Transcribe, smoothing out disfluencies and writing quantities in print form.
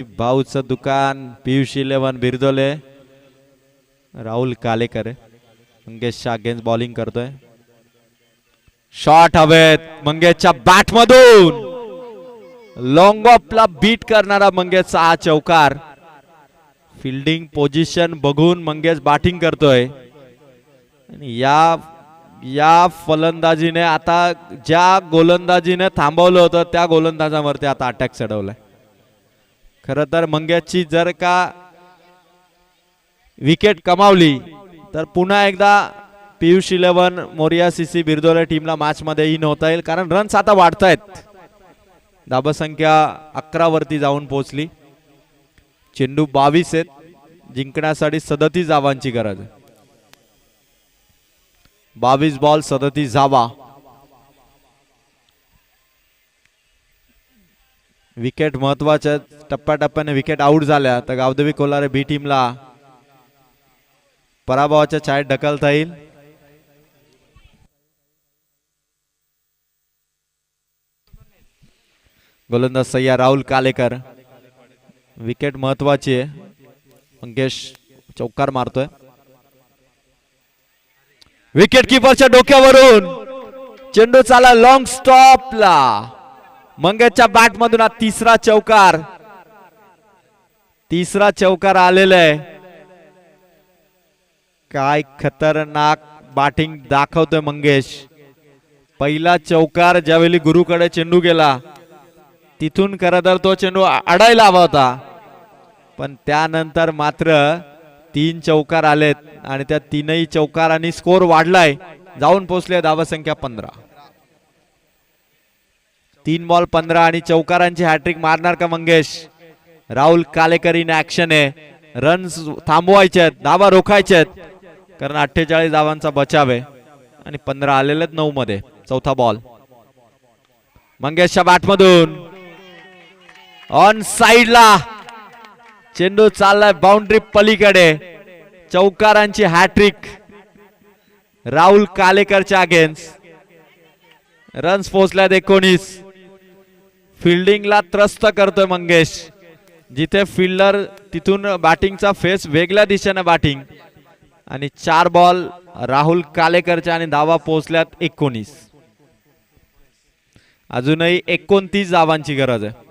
भाऊचं दुकान, Piyush 11 बिरदोले, Rahul Kalekar मंगेशच्या against bowling करतोय. Shot हवेत मंगेशच्या बॅट मधून, लॉंग ऑफला बीट करणारा मंगेशचा हा चौकार. फिल्डिंग पोझिशन बघून मंगेश बॅटिंग करतोय आणि या फलंदाजीने आता ज्या गोलंदाजीने थांबवलं होतं त्या गोलंदाजावरती आता अटॅक चढवलाय. खरं तर मंगेशची जर का विकेट कमावली तर पुन्हा एकदा पीयूष 11 मोरिया सीसी बिरदोले टीमला मॅच मध्ये इन होता येईल, कारण रन्स आता वाढतायत. धाबसंख्या 11 वरती जाऊन पोहोचली. चेंडू 22 आहेत, जिंकण्यासाठी 37 धावांची गरज आहे. 22 बॉल 37 धावा. विकेट महत्वाच्या, टप्प्याटप्प्याने विकेट आउट झाल्या तर गावदेवी कोलारे बी टीमला पराभवाच्या छायेत ढकलता येईल. गोलंदाज सय्या राहुल कालेकर. विकेट महत्वाची आहे. मंगेश चौकार मारतोय. विकेट किपरच्या डोक्यावरून चेंडू चाला लॉंग स्टॉपला. मंगेशच्या बॅट मधून हा तिसरा चौकार आलेला आहे. काय खतरनाक बॅटिंग दाखवतोय मंगेश. पहिला चौकार ज्यावेळी गुरुकडे चेंडू गेला तिथून खरं तर तो चेंडू अडायला हवा होता, पण त्यानंतर मात्र 3 चौकार आलेत आणि त्या 3ही चौकारांनी स्कोर वाढलाय. जाऊन पोहोचले धावसंख्या 15. 3 बॉल 15 आणि चौकारांची हॅट्रिक मारणार का मंगेश? राहुल कालेकर इन ऍक्शन आहे. रन्स थांबवायचे आहेत, धावा रोखायचे आहेत, कारण 48 धावांचा बचाव आहे आणि 15 आलेले आहेत 9 मध्ये. चौथा बॉल मंगेशच्या बॅट मधून ऑन साइडला चेंडू चाललाय बाउंड्री पलीकडे. चौकारांची हॅट्रिक राहुल कालेकरच्या अगेन्स्ट. रन्स पोहोचल्यात 19. फिल्डिंगला त्रस्त करतोय मंगेश. जिथे फिल्डर तिथून बॅटिंगचा फेस वेगळ्या दिशेने बॅटिंग. आणि 4 बॉल राहुल कालेकरच्या आणि धावा पोहोचल्यात 19. अजूनही 29 धावांची गरज आहे.